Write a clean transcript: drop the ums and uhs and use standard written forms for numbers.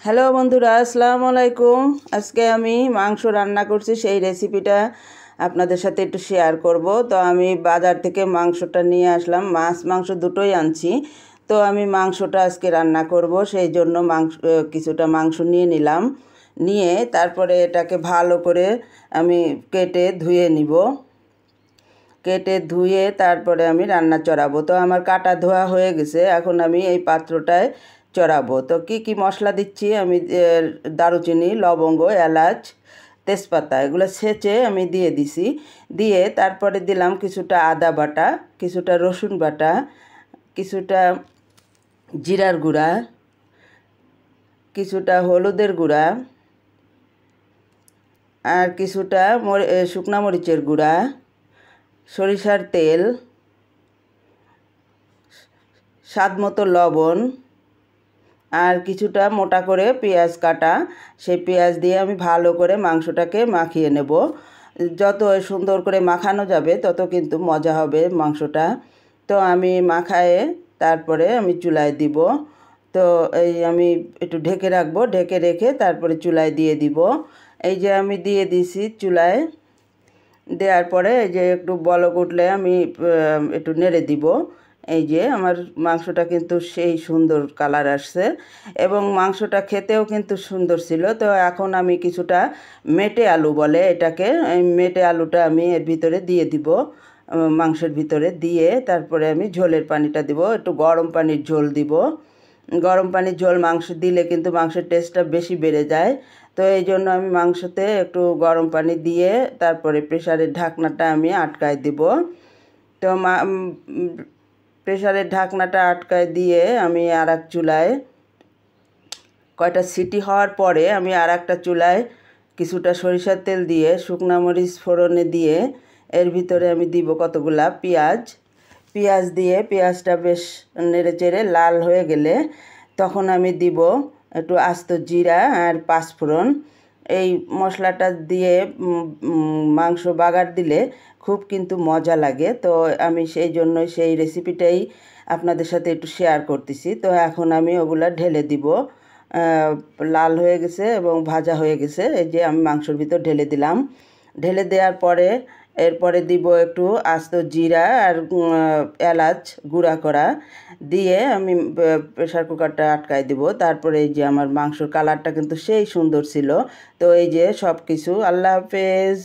Hello বন্ধুরা, আসসালামু আলাইকুম। আজকে আমি মাংস রান্না করছি, সেই রেসিপিটা আপনাদের সাথে একটু শেয়ার করব। তো আমি বাজার থেকে মাংসটা নিয়ে আসলাম, মাংস দুটোই আনছি। তো আমি মাংসটা আজকে রান্না করব, সেই জন্য কিছুটা মাংস নিয়ে নিলাম। নিয়ে তারপরে এটাকে ভালো করে আমি কেটে ধুয়ে নিব। কেটে ধুয়ে তারপরে আমি রান্না চড়াবো। তো আমার কাটা ধোয়া হয়ে গেছে, এখন আমি এই পাত্রটায় চড়াবো। তো কি কি মশলা দিচ্ছি আমি, দারুচিনি, লবঙ্গ, এলাচ, তেজপাতা এগুলো ছেঁচে আমি দিয়ে দিছি। দিয়ে তারপরে দিলাম কিছুটা আদা বাটা, কিছুটা রসুন বাটা, কিছুটা জিরার গুঁড়া, কিছুটা হলুদের গুঁড়া, আর কিছুটা শুকনা মরিচের গুঁড়া, সরিষার তেল, স্বাদ মতো লবণ, আর কিছুটা মোটা করে পেঁয়াজ কাটা। সেই পেঁয়াজ দিয়ে আমি ভালো করে মাংসটাকে মাখিয়ে নেব। যত সুন্দর করে মাখানো যাবে তত কিন্তু মজা হবে মাংসটা। তো আমি মাখায়ে তারপরে আমি চুলায় দিব। তো এই আমি একটু ঢেকে রাখবো, ঢেকে রেখে তারপরে চুলায় দিয়ে দিব। এই যে আমি দিয়ে দিছি চুলায়। দেওয়ার পরে এই যে একটু বলক উঠলে আমি একটু নেড়ে দিব। এই যে আমার মাংসটা কিন্তু সেই সুন্দর কালার আসছে এবং মাংসটা খেতেও কিন্তু সুন্দর ছিল। তো এখন আমি কিছুটা মেটে আলু বলে এটাকে, এই মেটে আলুটা আমি এর ভিতরে দিয়ে দিব। মাংসের ভিতরে দিয়ে তারপরে আমি ঝোলের পানিটা দিব, একটু গরম পানির ঝোল দিব। গরম পানির ঝোল মাংস দিলে কিন্তু মাংসের টেস্টটা বেশি বেড়ে যায়। তো এই জন্য আমি মাংসতে একটু গরম পানি দিয়ে তারপরে প্রেসারের ঢাকনাটা আমি আটকায় দেব। তো প্রেসারের ঢাকনাটা আটকায় দিয়ে আমি আর এক চুলায় কয়টা সিটি হওয়ার পরে আমি আর একটা চুলায় কিছুটা সরিষার তেল দিয়ে শুকনা মরিচ ফোড়নে দিয়ে এর ভিতরে আমি দিব কতগুলা পেঁয়াজ দিয়ে পেঁয়াজটা বেশ নেড়ে চেড়ে লাল হয়ে গেলে তখন আমি দিব একটু আস্ত জিরা আর পাঁচফোড়ন। এই মশলাটা দিয়ে মাংস বাগার দিলে খুব কিন্তু মজা লাগে। তো আমি সেই জন্যই সেই রেসিপিটাই আপনাদের সাথে একটু শেয়ার করতেছি। তো এখন আমি ওগুলা ঢেলে দিব। লাল হয়ে গেছে এবং ভাজা হয়ে গেছে। এই যে আমি মাংসর ভিতর ঢেলে দিলাম। ঢেলে দেওয়ার পরে এরপরে দিব একটু আস্ত জিরা আর এলাচ গুঁড়া করা দিয়ে আমি প্রেসার কুকারটা আটকায় দিব। তারপরে এই যে আমার মাংসর কালারটা কিন্তু সেই সুন্দর ছিল। তো এই যে সব কিছু, আল্লাহ হাফেজ।